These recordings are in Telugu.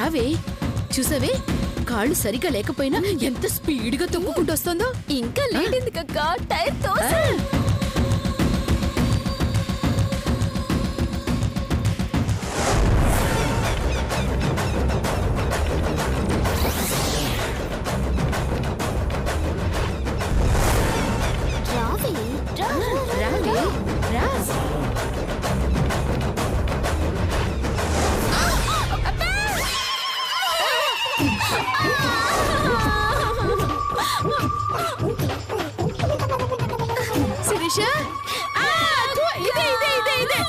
రావే. చూసావే, కాళ్ళు సరిగా లేకపోయినా ఎంత స్పీడ్గా తొక్కుకుంటూ వస్తుందో. ఇంకా లేట్ ఎందుకక్క, టైర్ తోసా. శిరీష, ఇదే ఇదే ఇదే ఇదే.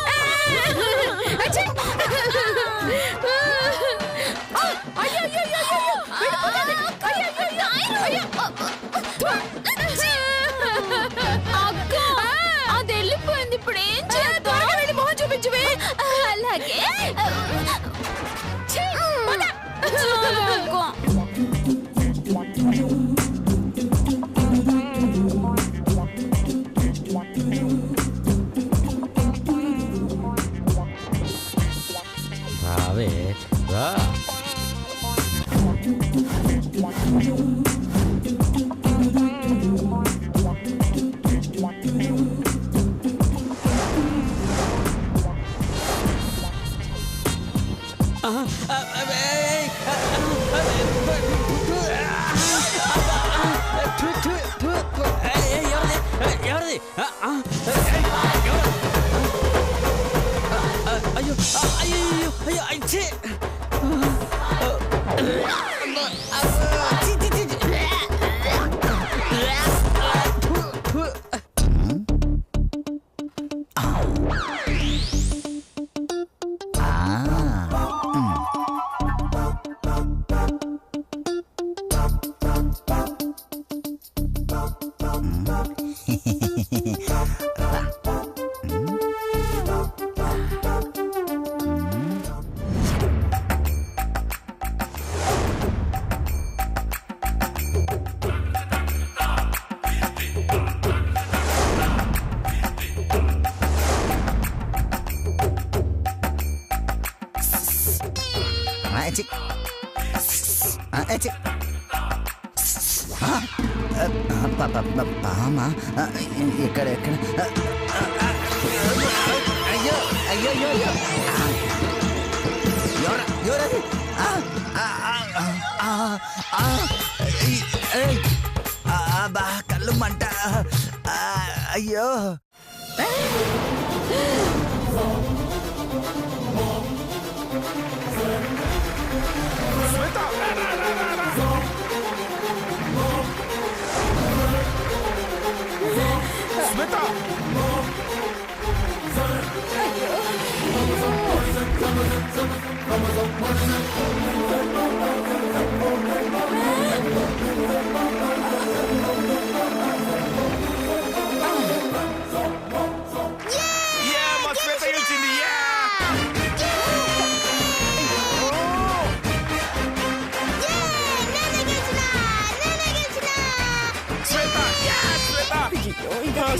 అది వెళ్ళిపోయింది, ఇప్పుడు ఏం చేద్దాం? వెళ్ళి మొహం చూపించువే. అలాగే రావే రా. అయ్యో అయ్యో అయ్యో అయ్యే. బామా ఇక్కడ ఎక్కడ? అయ్యో అయ్యో అయ్యో, ఎవరది? బా కళ్ళు మంట. అయ్యో శ్వేత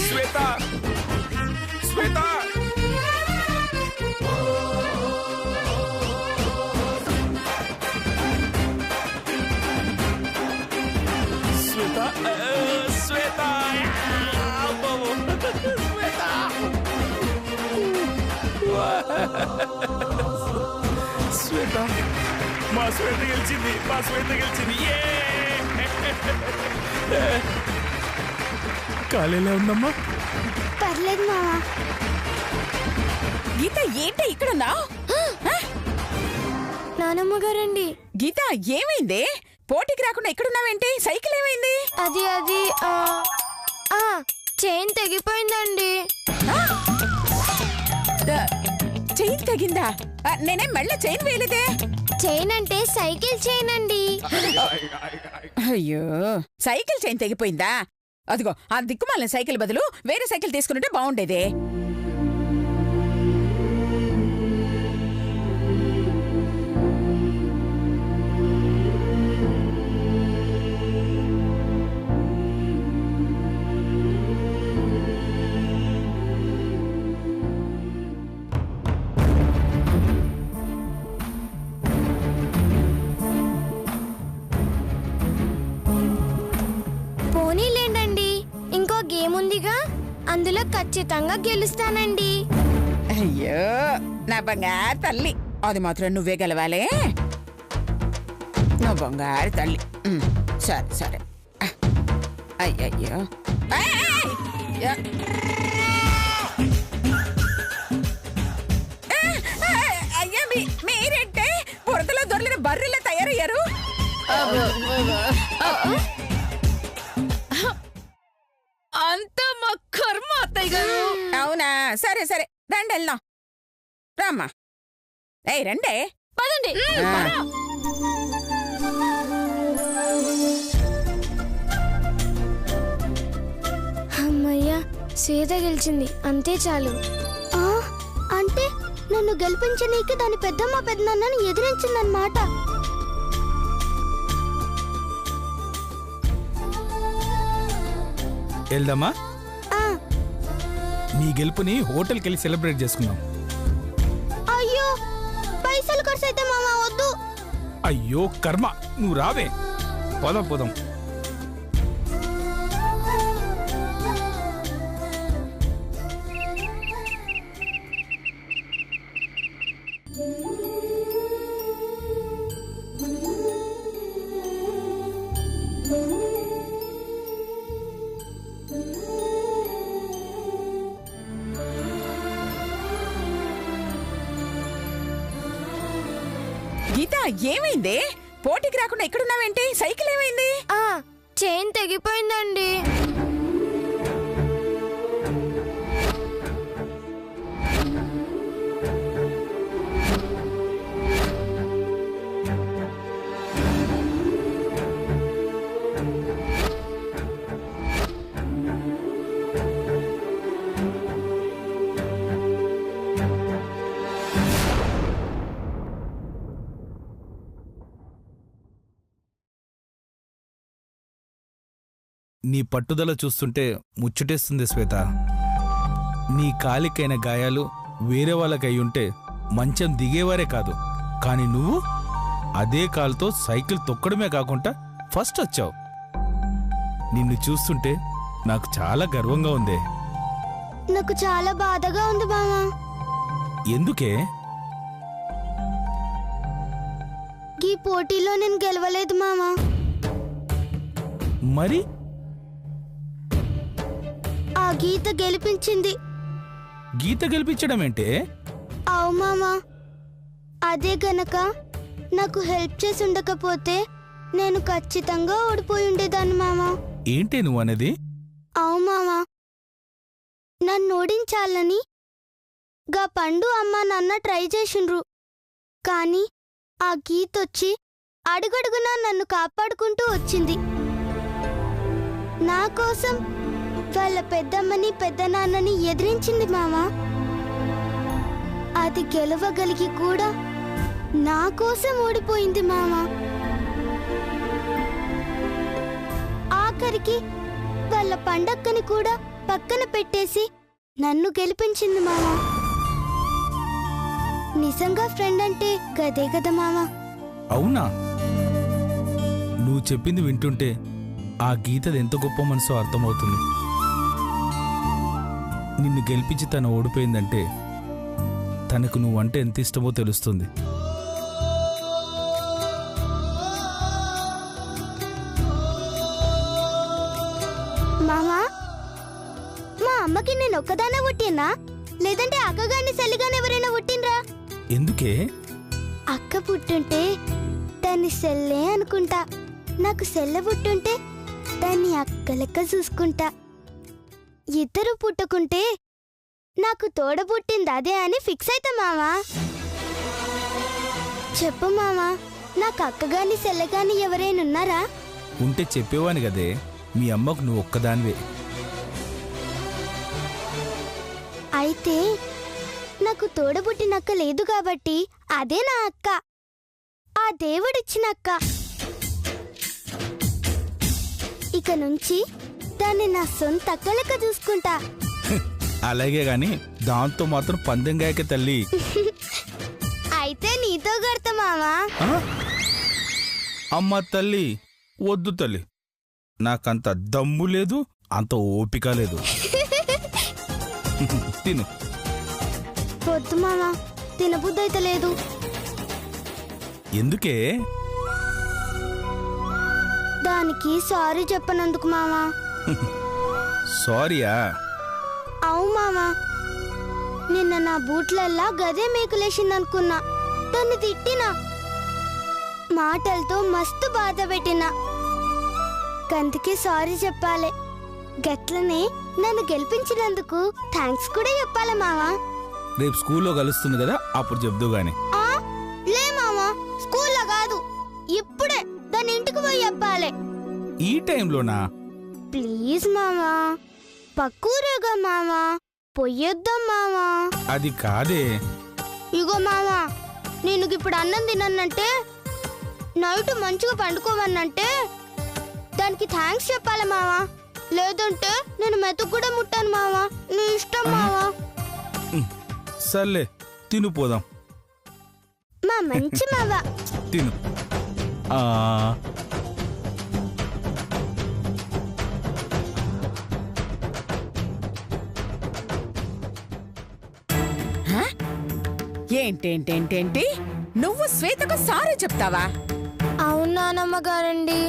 శ్వేత శ్వేత శ్వేత శ్వేత మా శ్వేత గెలిచింది, మా శ్వేత గెలిచింది. కాలేలా ఉందమ్మా? పర్లేదు మావా. గీత, ఏంటి ఇక్కడున్నా? నానమ్మ గారండి. గీత, ఏమైంది? పోటీకి రాకుండా ఇక్కడున్నావేంటి? సైకిల్ ఏమైంది? అది అది చైన్ తెగిపోయిందండి. చైన్ తెగిందా? నేనేం మళ్ళీ చైన్ వేయలేదే. చైన్ అంటే సైకిల్ చైన్ అండి. అయ్యో, సైకిల్ చైన్ తెగిపోయిందా? అదిగో ఆ దిక్కుమాలిన సైకిల్ బదులు వేరే సైకిల్ తీసుకుంటే బాగుండేదే. ఏముందిగా అందులో ఖచ్చితంగా గెలుస్తానండి. అయ్యో నా బంగారు తల్లి, అది మాత్రం నువ్వే గెలవాలే. నా బంగారు తల్లి. సరే సరే. అయ్యయ్యో అయ్యా, మీరేంటే బురదలో దొరికిన బర్రెలా తయారయ్యారు? అంత మా కర్మ అత్తయ్య గారు. అవునా, సరే సరే రండి వెళ్దాం. రామ్మా. ఏయ్ రండే. పదండి. అమ్మయ్యా, శ్వేత గెలిచింది, అంతే చాలు. అంటే నన్ను గెలిపించనీకి దాని పెద్దమ్మ పెద్దనాన్నని ఎదిరించిందన్నమాట. వెళ్దామా? నీ గెలుపుని హోటల్కి వెళ్ళి సెలబ్రేట్ చేసుకుందాం. అయ్యో, పైసలు ఖర్చు అయితే మామ వద్దు. అయ్యో కర్మ, నువ్వు రావే. పోదాం పోదాం. గీత, ఏమైంది? పోటీకి రాకుండా ఎక్కడున్నావేంటి? సైకిల్ ఏమైంది? చైన్ తెగిపోయిందండి. నీ పట్టుదల చూస్తుంటే ముచ్చటేస్తుంది శ్వేత. నీ కాలికైన గాయాలు వేరే వాళ్ళకయ్యుంటే మంచం దిగేవారే కాదు, కాని నువ్వు అదే కాలుతో సైకిల్ తొక్కడమే కాకుండా ఫస్ట్ వచ్చావు. నిన్ను చూస్తుంటే నాకు చాలా గర్వంగా ఉంది. నాకు చాలా బాధగా ఉంది మామా. ఎందుకే? ఈ పోటీలో నేను గెలవలేదు మామా. మరి ఆ గీత గెలిపించింది. గీత గెలిపించడం ఏంటే? అవు మామా, అదే గనక నాకు హెల్ప్ చేసి ఉండకపోతే నేను ఖచ్చితంగా ఓడిపోయి ఉండేదాన్ని మామా. ఏంటే నువ్వు అనేది? అవు మామా, నన్ను ఓడించాలని గా పండు అమ్మ నాన్న ట్రై చేసిండ్రు. కాని ఆ గీతొచ్చి అడుగడుగునా నన్ను కాపాడుకుంటూ వచ్చింది. నా కోసం వాళ్ళ పెద్దమ్మని పెద్దనాన్నని ఎదిరించింది మామా. అది గెలవగలిగి కూడా నా కోసం ఓడిపోయింది మామా. ఆఖరికి వాళ్ళ పండక్కని కూడా పక్కన పెట్టేసి నన్ను గెలిపించింది మామా. నిజంగా ఫ్రెండ్ అంటే గదే కదా మామా. అవునా? నువ్వు చెప్పింది వింటుంటే ఆ గీతది ఎంత గొప్ప మనసో అర్థమవుతుంది. నిన్ను గెలిపించి తను ఓడిపోయిందంటే తనకు నువ్వంటే ఎంత ఇష్టమో తెలుస్తుంది. మామా, మా అమ్మకి నేను ఒక్కదానే పుట్టినా లేదంటే అక్కగాని సెల్లిగాని ఎవరైనా పుట్టినరా? ఎందుకే? అక్క పుట్టుంటే దాన్ని సెల్లే అనుకుంటా, నాకు సెల్ల పుట్టుంటే దాన్ని అక్క లెక్క చూసుకుంటా. ఇద్దరు పుట్టుకుంటే నాకు తోడ పుట్టింది అదే అని ఫిక్స్ అయితే మామా. చెప్పు మామా, నాకు అక్కగాని సెల్లగాని ఎవరైనా ఉన్నారా? ఉంటే చెప్పేవాని కదే, మీ అమ్మకు నువ్వు ఒక్కదానివే. అయితే నాకు తోడబుట్టినక్క లేదు కాబట్టి అదే నా అక్క, ఆ దేవుడిచ్చిన అక్క. ఇక నుంచి దాన్ని నా సొంత అక్క లెక్క చూసుకుంటా. అలాగే గాని దాంతో మాత్రం పందెంగాయకే తల్లి. అయితే నీతో కొడతా మామా. ఆ? అమ్మ తల్లి, వద్దు తల్లి, నాకంత దమ్ము లేదు, అంత ఓపిక లేదు. తిను. వద్దు మామా, తినబుద్ధి అయితే లేదు. ఎందుకే? దానికి సారీ చెప్పనందుకు మామా. సారీయా? అవు మామా, నిన్న నా బూట్లల్లా గదే మేకులేసిందనుకున్నా. దాన్ని తిట్టినా, మాటలతో మస్తు బాధ పెట్టినా. గందుకే సారీ చెప్పాలి. గట్లనే నన్ను గెలిపించినందుకు థ్యాంక్స్ కూడా చెప్పాలి మామా. రేపు స్కూల్లో కలుస్తుంది కదా, అప్పుడు చెప్దు గాని. లే మామా, స్కూల్లో కాదు, ఇప్పుడే దాని ఇంటికి పోయి చెప్పాలి. ఈ టైంలోనా? ప్లీజ్ మామా, పక్కూరేగా మామా, పొయ్యొద్దాం మామా. అది కాదే. ఇగో మామా, నేను ఇప్పుడు అన్నం తినన్నంటే, నైట్ మంచిగా పండుకోవన్నంటే దానికి థ్యాంక్స్ చెప్పాలి మావా. లేదంటే నేను మెతుకు కూడా ముట్టాను మావా. నీ ఇష్టం మావా. సర్లే, తిను పోదాం. మా మంచి మావా. తిను. ఏంటేంటేంటేంటి, నువ్వు శ్వేతకు సారీ చెప్తావా? అవునానమ్మ గారండి.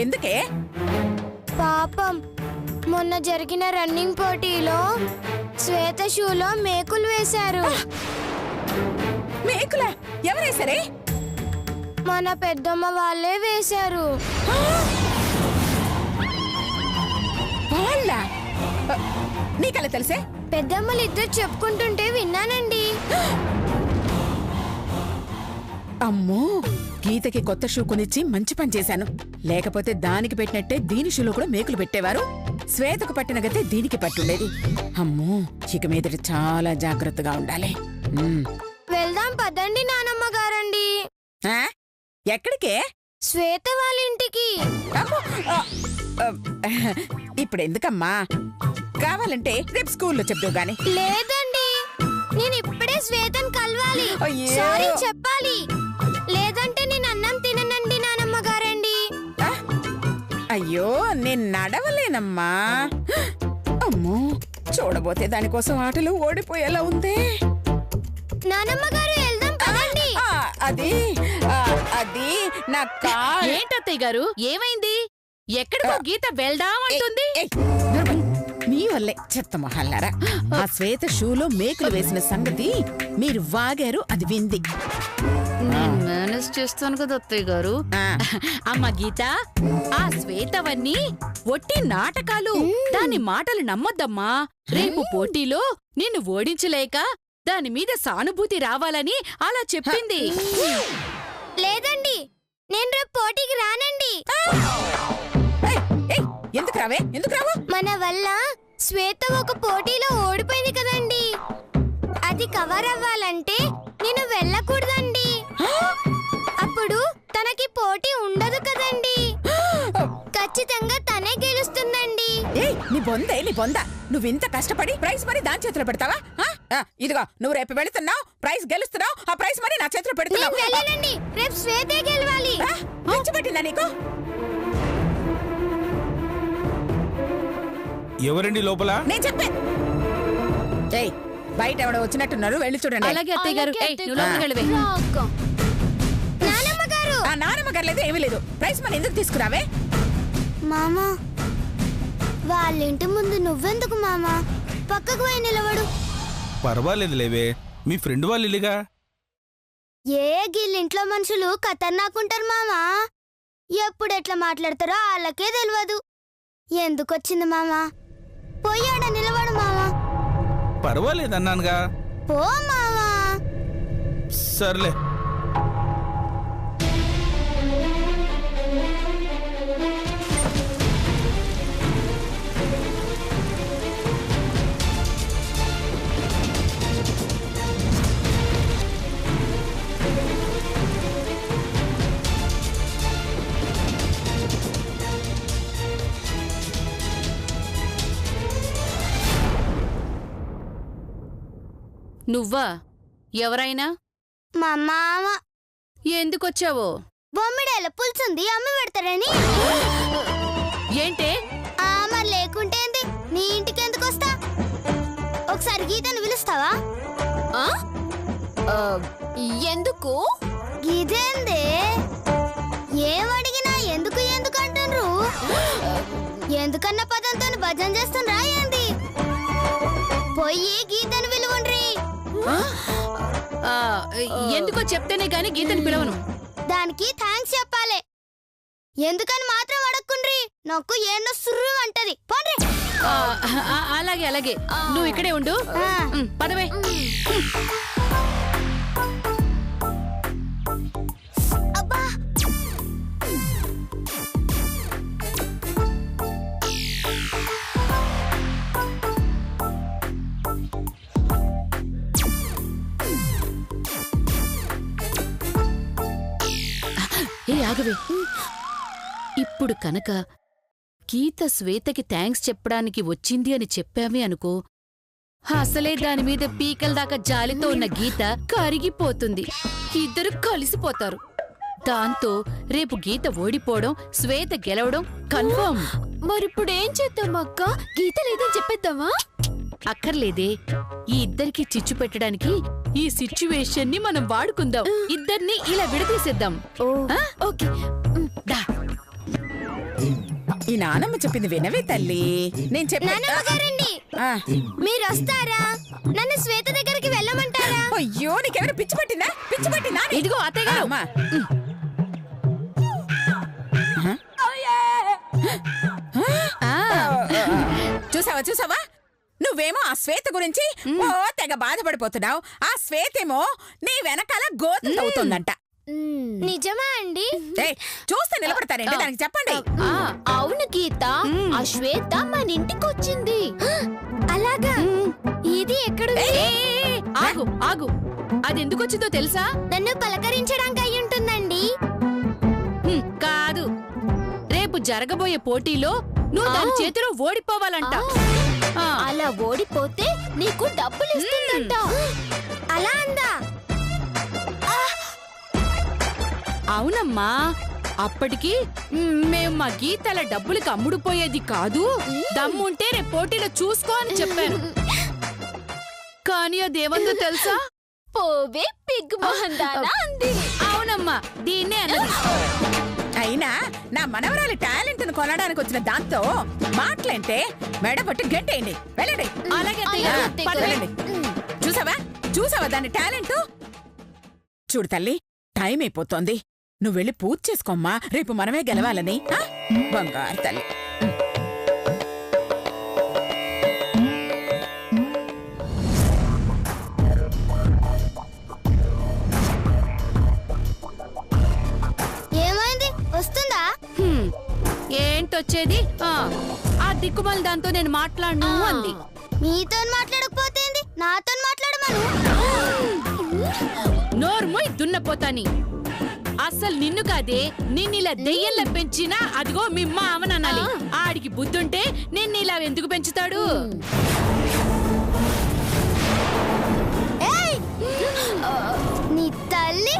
ఎందుకే? పాపం మొన్న జరిగిన రన్నింగ్ పోటీలో శ్వేత షూలో మేకులు వేశారు. మేకులా? ఎవరేసరే? మన పెద్దమ్మ వాళ్ళే వేశారు. వాళ్ళ? నీకలా తెలిసే? పెద్దమ్మలు ఇద్దరు చెప్పుకుంటుంటే విన్నానండి. అమ్మో, గీతకి కొత్త షూ కొనిచ్చి మంచి పని చేశాను. లేకపోతే దానికి పెట్టినట్టే దీని షూలో కూడా మేకులు పెట్టేవారు. శ్వేతకు పట్టిన గతే దీనికి పట్టుండేది. అమ్మో, ఇక మీదట చాలా జాగ్రత్తగా ఉండాలి. వెళ్దాం పదండి నానమ్మ గారండి. ఎక్కడికే? శ్వేత వాళ్ళ ఇంటికి. ఇప్పుడెందుకమ్మా? కావాలంటే రేపు స్కూల్లో చెప్తావు గాని. లేదండి, నేను ఇప్పుడే శ్వేతను కలవాలి. సారీ చెప్పాలి. లేదంటే నేను అన్నం తిననండి నానమ్మ గారండి. అయ్యో, నేను నడవలేనమ్మా. అమ్మో, చూడబోతే దానికోసం ఆటలు ఓడిపోయేలా ఉంది. నానమ్మ గారు వెళ్దాం పదండి. అది నా ఏంటత్తయ్య గారు, ఏమైంది? ఎక్కడికో గీత వెళ్దాం అంటుంది. మీ వల్లే చెత్త మొహల్లారా. ఆ శ్వేత షూలో మేకులు వేసిన సంగతి మీరు వాగారు, అది వింది. మేనేజ్ చేస్తాను కదా అత్తయ్య గారు. అమ్మ గీత, ఆ శ్వేతవన్నీ ఒట్టి నాటకాలు. దాని మాటలు నమ్మొద్దమ్మా. రేపు పోటీలో నిన్ను ఓడించలేక దాని మీద సానుభూతి రావాలని అలా చెప్పింది. లేదండి, నేను రేపు పోటీకి రానండి. ఎందుకు రావే? ఎందుకు రావు? మన వల్ల శ్వేత ఒక పోటీలో ఓడిపోయింది కదండి. అది కవర్ అవ్వాలంటే నేను వెళ్ళకూడదండి. అప్పుడు తనకి పోటీ ఉండదు కదండి. ఖచ్చితంగా తనే గెలుస్తుందండి. నీ బొందే, నీ బొంద. నువ్వింత కష్టపడి ప్రైజ్ మరి దాని చేతిలో పెడతావా? ఇదిగో, నువ్వు రేపు వెళుతున్నావు, ప్రైజ్ గెలుస్తున్నావు, ఆ ప్రైజ్ మరి నా చేతిలో పెడుతున్నావు. వెళ్ళాలండి, రేపు శ్వేతే గెలవాలి. పిచ్చిపట్టిందా నీకు? ఎవరండి లోపల? నేను చెప్పే. బయట ఎవడో వచ్చినట్టున్నారు, వెళ్ళి చూడండి. అలాగే అత్తయ్య గారు. నానమ్మ గారు. నానమ్మ గారు లేదు, ఏమీ లేదు. ప్రైజ్ మరి ఎందుకు తీసుకురావే? మామా, వాళ్ళ ఇంటి ముందు నువ్వెందుకు మామా? పక్కకు పోయి నిలబడు. పర్వాలేదు లేవే, మీ ఫ్రెండ్ వాళ్ళు ఇల్లుగా. గిల్లింట్లో మనుషులు ఖతర్నాకుంటారు మామా. ఎప్పుడు ఎట్లా మాట్లాడతారో వాళ్ళకే తెలియదు. ఎందుకొచ్చింది మామా? పోయాడ నిలబడు మామా. పర్వాలేదన్నానుగా. పో మామా. సర్లే. నువ్వా? ఎవరైనా? మా మామ. ఎందుకొచ్చావో? బొమ్మిడేల పులుసుంది, అమ్మి పెడతారని. ఏంటే? మరి లేకుండా నీ ఇంటికి ఎందుకు వస్తా? ఒకసారి గీతను పిలుస్తావా? ఎందుకు? గీతేందే ఏమడిగినా ఎందుకు ఎందుకు అంటుండ్రు? ఎందుకన్న పదంతో భజన చేస్తుండ్రా ఏంది? పోయి గీతను పిలువుండ్రి. ఎందుకో చెప్తేనే గాని గీతని పిలవను. దానికి థ్యాంక్స్ చెప్పాలి. ఎందుకని మాత్రం అడక్కుండ్రి. నాకు ఏంటో సుర్రు అంటది. పోండ్రి. అలాగే అలాగే, నువ్వు ఇక్కడే ఉండు. పదవే. అబ్బా ఆగవే. ఇప్పుడు కనుక గీత శ్వేతకి థ్యాంక్స్ చెప్పడానికి వచ్చింది అని చెప్పామే అనుకో, అసలే దానిమీద పీకల దాకా జాలితో ఉన్న గీత కరిగిపోతుంది. ఇద్దరు కలిసిపోతారు. దాంతో రేపు గీత ఓడిపోవడం, శ్వేత గెలవడం కన్ఫర్మ్. మరిప్పుడేం చేద్దాం అక్క? గీత లేదని చెప్పేద్దామా? అక్కర్లేదే. ఈ ఇద్దరికి చిచ్చు పెట్టడానికి ఈ సిచ్యువేషన్ ని మనం వాడుకుందాం. ఇద్దరిని ఇలా విడదీసేద్దాం. ఓకే. దా. ఈ నానమ్మ చెప్పింది వినవే తల్లి. నేను నాన్నమ్మగారండి, మీరు వస్తారా? నన్ను శ్వేత దగ్గరికి వెళ్ళమంటారా? అయ్యో నీకెవరు పిచ్చి పట్టిందా? పిచ్చి పట్టిందా? ఇదిగో అత్తయ్య గారు. చూసావా చూసావా, నువ్వేమో ఆ శ్వేత గురించి ఓ తెగ బాధపడిపోతున్నావు. ఆ శ్వేతేమో నీ వెనకాల గోతులు అవుతుందంట. నిజమా అండి? చూస్తే నిలబడతారండి, దానికి చెప్పండి. అవును గీత, ఆ శ్వేత మన ఇంటికి వచ్చింది. అలాగా? ఇది ఎక్కడ? ఆగు ఆగు, అది ఎందుకు వచ్చిందో తెలుసా? నన్ను పలకరించడానికి అయి ఉంటుందండి. కాదు, రేపు జరగబోయే పోటీలో నువ్వు దాని చేతిలో ఓడిపోవాలంట. అలా ఓడిపోతే నీకు డబ్బులు ఇస్తుందంట. అలా అందా? అవునమ్మా. అప్పటికి మేము మా గీతల డబ్బులకి అమ్ముడుపోయేది కాదు, దమ్ముంటే రేపు పోటీలో చూసుకో అని చెప్పాను. కానీ అదేమందో తెలుసా? పోవే పిగ్ మొహందానా అంది. అవునమ్మా, దీన్నే అన్నది. అయినా నా మనవరాలి టాలెంట్ ను కొనడానికి వచ్చిన దాంతో మాటలంటే మెడపట్టు గంటేయండి. వెళ్ళండి. అలాగే వెళ్ళండి. చూసావా చూసావా దాని టాలెంట్? చూడు తల్లి, టైం అయిపోతోంది. నువ్వు వెళ్ళి పూజ చేసుకోమ్మా, రేపు మనమే గెలవాలని. బంగారు తల్లి. ఏమైంది? వస్తుందా? ఏంటొచ్చేది? ఆ దిక్కుమాలి దాంతో నేను మాట్లాడను అంది. మీతో మాట్లాడకపోతే నాతో మాట్లాడమను. నోర్మోయ్ దున్నపోతాని. అసలు నిన్ను కాదే, నిన్నిలా దెయ్యంలా పెంచినా అదిగో మీ మామననాలి. ఆడికి బుద్ధుంటే నిన్నిలా ఎందుకు పెంచుతాడు? నీ తల్లి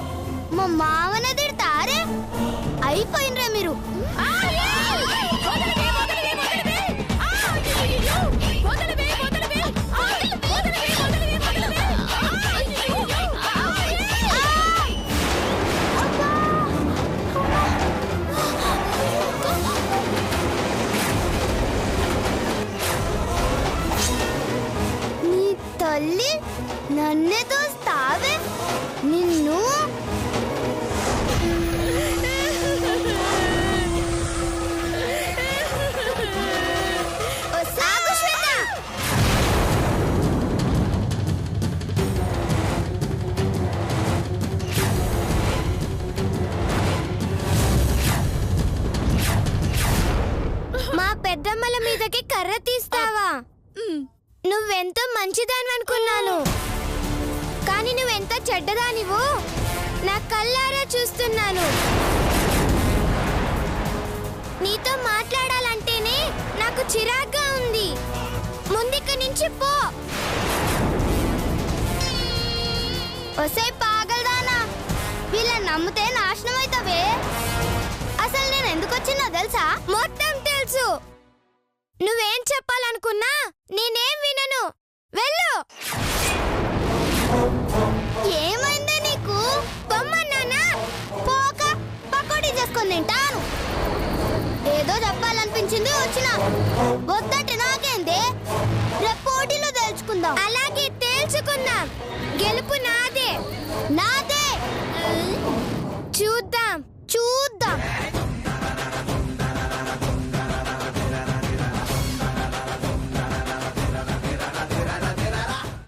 మా మామన తిడతారే. అయిపోయినరా మీరు. నీ తల్లి నన్నే తోస్తావే. నిన్ను ఆగు శ్వేత. మా పెద్దమ్మల మీదకి కర్ర తీస్తావా? నువ్వెంతో మంచిదాని అనుకున్నాను, కానీ నువ్వెంత చెడ్డదానివో నా కళ్ళారా చూస్తున్నాను. నీతో మాట్లాడాలంటేనే నాకు చిరాగ్గా ఉంది. ముందిక్కడి నుంచి పో. ఒసే పాగల్దానా, వీళ్ళని నమ్మితే నాశనం అవుతావే. అసలు నేను ఎందుకు వచ్చినా తెలుసా? మొత్తం తెలుసు. నువ్వేం చెప్పాలనుకున్నా నేనేం వినను. వెళ్ళు. ఏమైందా నీకు? పొమ్మన్నానా? పోక పకోడీ చేసుకొని తింటాను. ఏదో చెప్పాలనిపించింది వచ్చిన. వద్దంటే నాకేంది? రేపు పోటీలో తెలుసుకుందాం. అలాగే తేల్చుకుందాం. గెలుపు నాదే. నాదే